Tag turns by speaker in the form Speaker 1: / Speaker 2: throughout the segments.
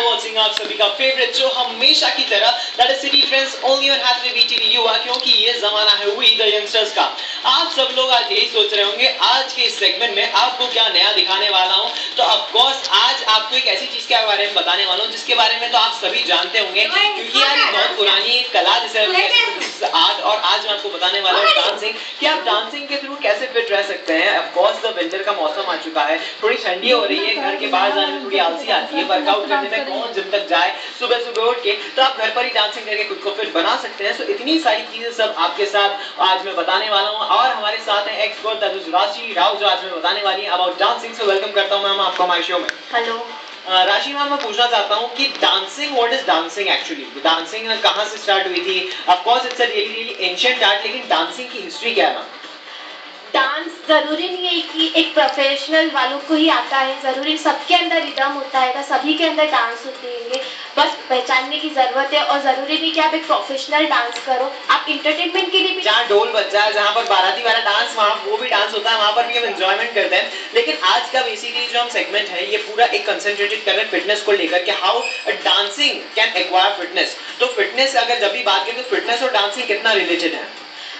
Speaker 1: Watching आप सभी का फेवरेट शो हमेशा की तरह that is city trends only on Hathway BTV Yuva, क्योंकि ये जमाना है वी द यंगस्टर्स का। आप सब लोग आज यही सोच रहे होंगे आज के इस सेगमेंट में आपको क्या नया दिखाने वाला हूं। तो ऑफ कोर्स आज आपको एक ऐसी चीज के बारे में बताने वाला हूं जिसके बारे में तो आप सभी जानते होंगे, क्योंकि यार ये बहुत पुरानी कला जिसे आर्ट, और आज मैं आपको बताने वाला हूं डांसिंग, कि आप डांसिंग के थ्रू कैसे फिट रह सकते हैं। ऑफ कोर्स द विंटर का मौसम आ चुका है, थोड़ी ठंडी हो रही है, घर के बाहर जाने में थोड़ी आलसी आती है, वर्कआउट करने में कौन जिम तक जाए सुबह सुबह उठ के, तो आप घर पर ही डांसिंग करके खुद को फिट बना सकते हैं। सो इतनी सारी चीजें सब आपके साथ आज मैं बताने वाला हूं, और हमारे साथ है एक्सपर्ट राशि राव जो आज मैं बताने वाली है अबाउट डांसिंग। सो वेलकम करता हूं मैम आपको हमारे शो में।
Speaker 2: हेलो
Speaker 1: राशि मैम, मैं पूछना चाहता हूं कि dancing, what is dancing actually? Dancing कहां से स्टार्ट हुई थी? Of course it's a really ancient art, लेकिन डांसिंग की हिस्ट्री क्या है मैम?
Speaker 2: डांस जरूरी नहीं है कि एक प्रोफेशनल वालों को ही आता है, जरूरी सबके अंदर रिदम होता है, सभी के अंदर डांस होते हैं, बस पहचानने की जरूरत है। और जरूरी नहीं कि आप एक प्रोफेशनल डांस करो, आप इंटरटेनमेंट के लिए भी,
Speaker 1: जहाँ ढोल बज जाए, जहाँ पर बाराती वाला डांस, वहाँ वो भी डांस होता है, वहाँ पर भी हम एंजॉयमेंट करते हैं। लेकिन आज का बेसिकली जो हम सेगमेंट है ये पूरा एक कंसंट्रेटेड कर रहे हैं फिटनेस को लेकर के, how dancing can acquire fitness. तो फिटनेस अगर जब भी बात करें तो फिटनेस और डांसिंग कितना रिलेटेड है?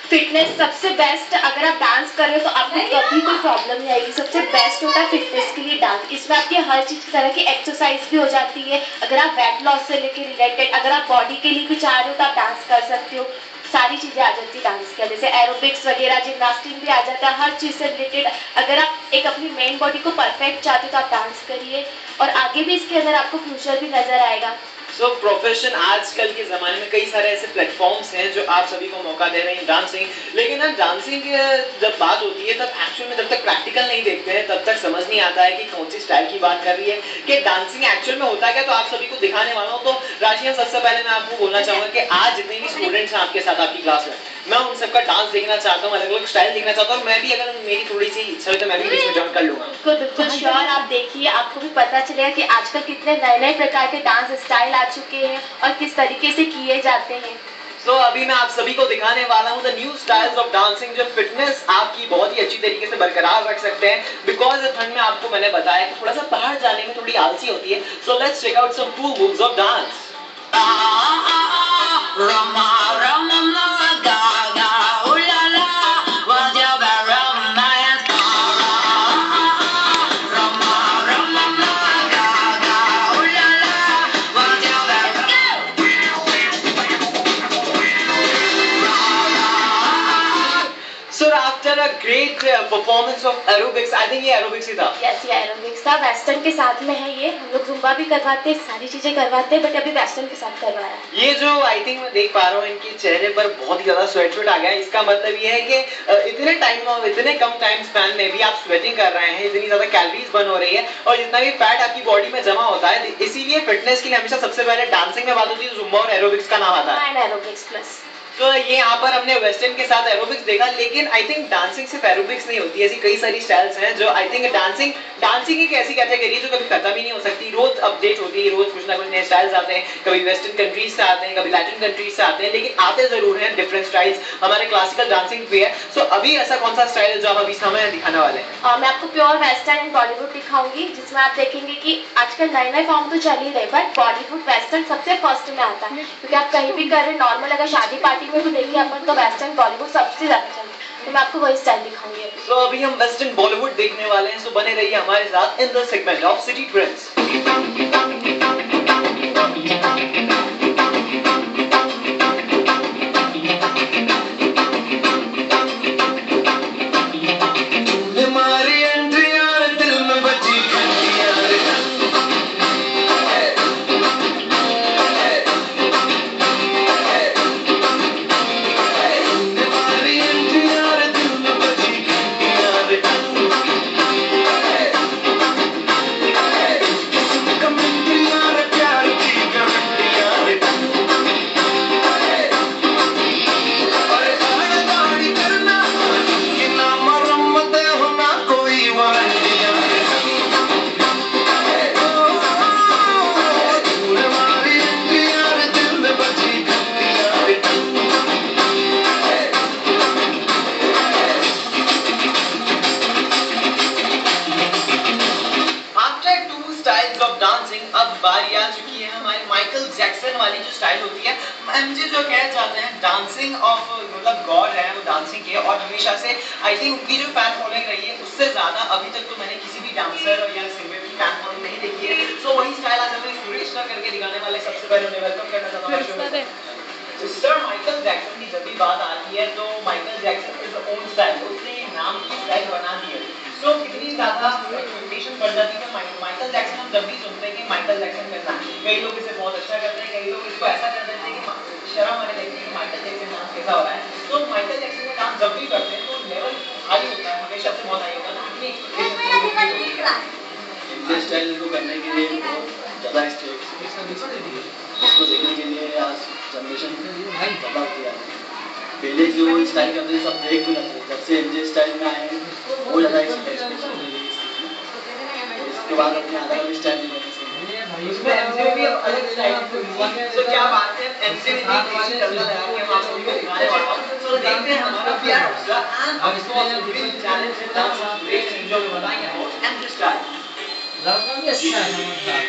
Speaker 2: फिटनेस सबसे बेस्ट, अगर आप डांस कर रहे हो तो आपको कभी कोई प्रॉब्लम नहीं आएगी। सबसे बेस्ट होता है फिटनेस के लिए डांस, इसमें आपकी हर चीज तरह की एक्सरसाइज भी हो जाती है। अगर आप वेट लॉस से लेकर रिलेटेड, अगर आप बॉडी के लिए भी चाह रहे हो तो आप डांस कर सकते हो, सारी चीजें आ जाती है डांस के, जैसे एरोबिक्स वगैरह, जिम्नास्टिक भी आ जाता है, हर चीज से रिलेटेड। अगर आप एक अपनी मेन बॉडी को परफेक्ट चाहते हो तो आप डांस करिए, और आगे भी इसके अंदर आपको फ्यूचर भी नजर आएगा।
Speaker 1: सो प्रोफेशन, आजकल के ज़माने में कई सारे ऐसे प्लेटफॉर्म्स हैं जो आप सभी को मौका दे रहे हैं डांसिंग, लेकिन अब डांसिंग की जब बात होती है तब एक्चुअल में जब तक प्रैक्टिकल नहीं देखते हैं तब तक समझ नहीं आता है कि कौन सी स्टाइल की बात कर रही है, कि डांसिंग एक्चुअल में होता है क्या। तो आप सभी को दिखाने वाला हूँ। तो राशिया, सबसे पहले मैं आपको बोलना चाहूँगा कि आज जितने भी स्टूडेंट्स हैं आपके साथ आपकी क्लास में, मैं उन सबका डांस देखना चाहता हूँ, अलग अलग स्टाइल देखना चाहता हूँ। मैं भी, अगर मेरी थोड़ी सी इच्छा हुई तो मैं भी बीच में ज्वाइन कर लूँगा।
Speaker 2: बिल्कुल श्योर, आप देखिए, आपको भी पता चलेगा कि आजकल कितने नए नए प्रकार के डांस स्टाइल आ चुके हैं और किस तरीके से किए जाते हैं।
Speaker 1: तो अभी मैं आप सभी को दिखाने वाला हूँ the new styles of dancing, जो फिटनेस आपकी बहुत ही अच्छी तरीके से बरकरार रख सकते हैं। बिकॉज ठंड में आपको मैंने बताया कि थोड़ा सा बाहर जाने में थोड़ी आलसी होती है। So let's check out some cool moves of dance. After a great performance of aerobics, I think ये aerobics ही था।
Speaker 2: Yes, ये aerobics था, वेस्टर्न के साथ में है ये। हम लोग जुम्बा भी करवाते हैं, सारी चीजें करवाते हैं, बट अभी वेस्टर्न के साथ करवाया।
Speaker 1: ये जो आई थिंक मैं देख पा रहा हूँ इनके चेहरे पर बहुत ही ज्यादा स्वेट आ गया है। इसका मतलब ये है कि इतने टाइम में, इतने कम टाइम स्पैन में भी आप स्वेटिंग कर रहे हैं, इतनी ज्यादा कैलोरीज बर्न हो रही है, और जितना भी फैट आपकी बॉडी में जमा होता है। इसीलिए फिटनेस के लिए हमेशा सबसे पहले डांसिंग में बात होती है, जुम्बा और एरोबिक्स का नाम आता है।
Speaker 2: Aerobics plus.
Speaker 1: तो ये यहाँ पर हमने वेस्टर्न के साथ एरोबिक्स देखा, लेकिन आई थिंक डांसिंग सिर्फ एरोबिक्स नहीं होती है, ऐसी कई सारी स्टाइल्स हैं जो आई थिंक डांसिंग एक ऐसी कैटेगरी है जो कभी खत्म ही नहीं हो सकती, रोज अपडेट होती है, रोज कुछ ना कुछ नए स्टाइल्स आते हैं। कभी वेस्टर्न कंट्रीज से आते हैं, कभी लैटिन कंट्रीज से आते हैं, लेकिन आते जरूर हैं डिफरेंट स्टाइल्स। हमारे क्लासिकल डांसिंग भी है। सो अभी ऐसा कौन सा स्टाइल है जो आप अभी हमें दिखाने वाले हैं?
Speaker 2: मैं आपको प्योर वेस्टर्न एंड बॉलीवुड दिखाऊंगी, जिसमें आप देखेंगे कि आजकल नए नए फॉर्म तो चल ही रहे, बट बॉलीवुड वेस्टर्न सबसे फर्स्ट में आता है, क्योंकि आप कहीं भी कर रहे, नॉर्मल अगर शादी पार्टी में भी देखिए अपन तो वेस्टर्न बॉलीवुड सबसे ज्यादा चलता है। तो मैं आपको वही स्टाइल दिखाऊंगी अभी।
Speaker 1: तो अभी हम वेस्टर्न बॉलीवुड देखने वाले हैं। सो बने रहिए हमारे साथ in the segment of city trends. चुकी है हमारे माइकल जैक्सन वाली जो स्टाइल होती है। एमजे जो कहना चाहते हैं डांसिंग ऑफ मतलब गॉड है वो डांसिंग के, और हमेशा से आई थिंक उनकी जो फैन फॉलोइंग रही है उससे ज़्यादा अभी तक तो मैंने किसी भी डांसर या सिंगर की फैन फॉलोइंग नहीं देखी है। सो वही स्टाइल आज हमें सुरेश सर करके दिखाने वाले। सबसे पहले उन्हें वेलकम करना चाहता हूँ। सर माइकल जैक्सन की जब भी बात आती है तो Michael Jackson is own style, उसने नाम की स्टाइल बना दी है। सो कितनी ज़्यादा एक्सपेक्टेशन बढ़ जाती है माइकल जैक्सन। हम जब भी सुनते हैं कि माइकल जैक्सन करना, कई लोग इसे बहुत अच्छा करते हैं, कई लोग इसको ऐसा कर देते हैं कि शर्म आने लगती है कि माइकल जैक्सन डांस कैसा हो रहा है। तो माइकल जैक्सन का डांस जब भी करते हैं तो लेवल हाई होता है, हमेशा से बहुत हाई होता है। तो कितनी
Speaker 3: इंडियन स्टाइल को करने के लिए बहुत ज़्यादा इसको देखने के लिए आज जनरेशन बदलाव किया है। पहले जो स्टाइल करते थे सब देख भी लगते, जब से एमजे स्टाइल में आए हैं वो ज़्यादा इसके बाद अपने अलग स्टाइल में
Speaker 1: उसमें एमजे भी अलग स्टाइल की। तो क्या बात है, एमजे ने एक चीज डबल लगा के हम आप लोगों को दिखाने वाला हूं। तो देखते हैं हमारा प्यार उसका एंड इसको will challenge with dance great चीज जो बताएंगे अबाउट एमजे स्टाइल।
Speaker 4: लड़का भी अच्छा है समझदार।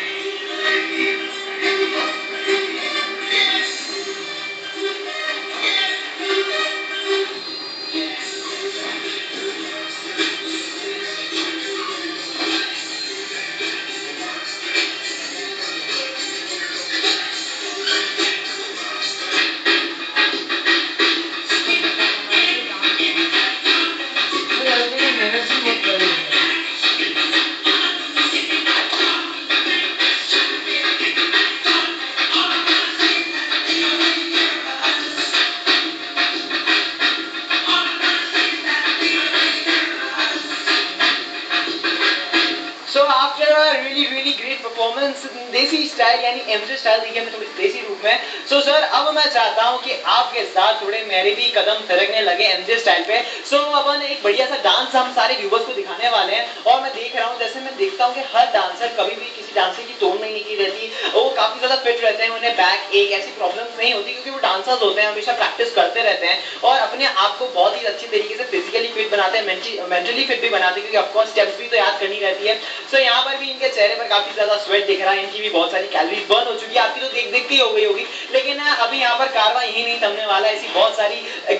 Speaker 1: परफॉर्मेंस देसी स्टाइल यानी एमजे स्टाइल देखिए हमें थोड़ी देसी रूप में। सो सर अब मैं चाहता हूँ कि आपके साथ थोड़े मेरे भी कदम थिरकने लगे एमजे स्टाइल पे। सो अपन एक बढ़िया सा डांस हम सारे व्यूवर्स को दिखाने वाले हैं। और मैं देख रहा हूँ, जैसे मैं देखता हूँ कि हर डांसर कभी भी किसी डांसर की टोन नहीं की रहती, वो काफी ज्यादा फिट रहते हैं, उन्हें बैक एक ऐसी प्रॉब्लम नहीं होती क्योंकि वो डांसर्स होते हैं, हमेशा प्रैक्टिस करते रहते हैं और अपने आप को बहुत ही अच्छी तरीके से फिजिकली फिट बनाते हैं, मेंटली फिट भी बनाते हैं, क्योंकि ऑफकोर्स स्टेप्स भी तो याद करनी रहती है। सो यहाँ पर भी इनके चेहरे पर काफी ज्यादा स्वेट दिख रहा है, इनकी भी बहुत सारी कैलोरीज बर्न हो चुकी है, आपकी तो देख देख के हो गई होगी। लेकिन अभी यहाँ पर कारवां यही नहीं थमने वाला है, ऐसी बहुत सारी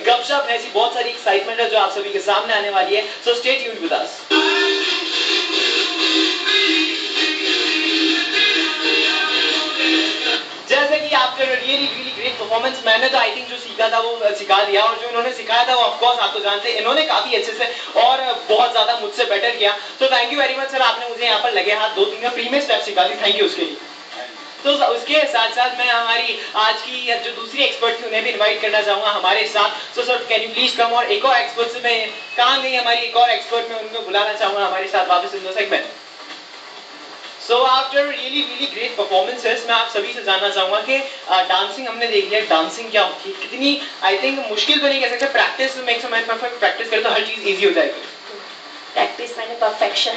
Speaker 1: गपशप है, ऐसी बहुत सारी एक्साइटमेंट है जो आप सभी के सामने आने वाली है। So stay tuned with us. जैसे कि आपका रियली ग्रेट परफॉर्मेंस, मैंने तो आई थिंक जो सीखा था वो सिखा दिया, और जो इन्होंने सिखाया था वो ऑफ कोर्स आप तो जानते हैं, इन्होंने काफी अच्छे से और बहुत ज्यादा मुझसे बेटर किया। तो thank you very much sir, आपने मुझे यहाँ पर लगे हाथ 2-3 फ्री में स्टेप सिखा दी, थैंक यू उसके लिए। तो उसके साथ साथ मैं हमारी आज की जो दूसरी एक्सपर्ट थी उन्हें भी इनवाइट करना चाहूंगा हमारे साथ। So sir can you please come. और एक और एक्सपर्ट से मैं कहाँ गई हमारी एक और एक्सपर्ट, मैं उनको बुलाना चाहूंगा हमारे साथ वापस इन दो segment. So after really great performances मैं आप सभी से जानना चाहूंगा कि डांसिंग हमने देख लिया, डांसिंग क्या होती है, कितनी आई थिंक मुश्किल तो नहीं कह सकते, practice makes a man perfect, practice करें तो हर चीज इजी हो जाएगी।
Speaker 2: प्रैक्टिस मैंने परफेक्शन।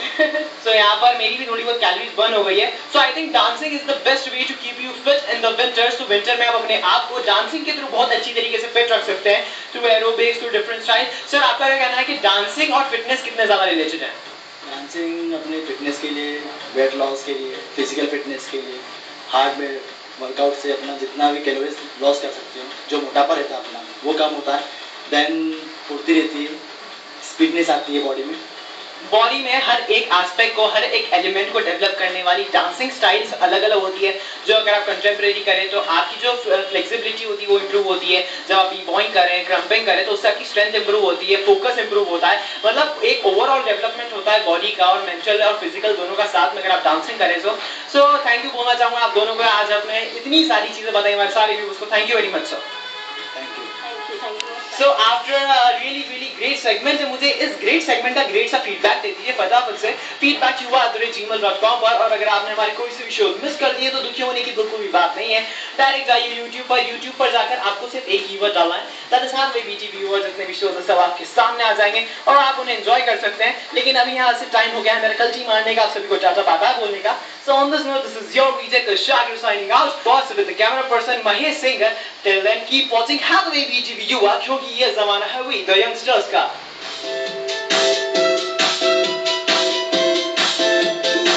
Speaker 1: सो यहाँ पर मेरी भी थोड़ी बहुत कैलोरीज बर्न हो गई है। So I think dancing is the best way to keep you fit in the winters. तो विंटर में आप अपने आप को डांसिंग के थ्रू बहुत अच्छी तरीके से फिट रख सकते हैं, through aerobics, through different style. Sir आपका क्या कहना है कि डांसिंग और फिटनेस कितने ज्यादा रिलेटेड है?
Speaker 3: डांसिंग अपने फिटनेस के लिए, वेट लॉस के लिए, फिजिकल फिटनेस के लिए, हार्ड में वर्कआउट से अपना जितना भी कैलोरीज लॉस कर सकते हो, जो मोटापा रहता है अपना वो कम होता है, देन फुर्ती रहती है, स्पीडनेस आती है बॉडी में हर एक एस्पेक्ट को, हर एक एलिमेंट को डेवलप करने वाली डांसिंग स्टाइल्स अलग अलग होती है। जो अगर आप कंटेम्प्रेरी करें तो आपकी जो फ्लेक्सिबिलिटी होती है वो इंप्रूव होती है, जब आप बॉइंग करें, क्रम्पिंग करें तो उससे आपकी स्ट्रेंथ इंप्रूव होती है, फोकस इंप्रूव होता है, मतलब एक ओवरऑल डेवलपमेंट होता है बॉडी का और मेंटल और फिजिकल दोनों का साथ में अगर आप डांसिंग करें। सो थैंक यू बोलना चाहूंगा आप दोनों को, आज आपने इतनी सारी चीजें बताई हमारे सारे व्यूअर्स को, thank you very much sir. Thank you.
Speaker 1: So after a really great segment, मुझे इस great segment का great सा feedback दे दीजिए फटाफट से feedback@gmail.com पर। और अगर आपने हमारे कोई से शो मिस कर दिए तो दुखी होने की बिल्कुल भी बात नहीं है, डायरेक्ट जाइए YouTube पर जाकर आपको सिर्फ एक कीवर्ड डालना है, ताकि साथ में BTV व्यूअर्स जितने भी शोज सब आपके सामने आ जाएंगे और आप उन्हें एंजॉय कर सकते हैं। लेकिन अभी यहाँ से टाइम हो गया है मेरा कल्टी मारने का, आप सभी को टाटा बाय बाय बोलने का। So on this note, this is your VJ Shagir signing out, boss with the camera person Mahesh Singh. Till then, keep watching Hathaway BTV युवा, क्योंकि ये जमाना है वी द यंगस्टर्स का।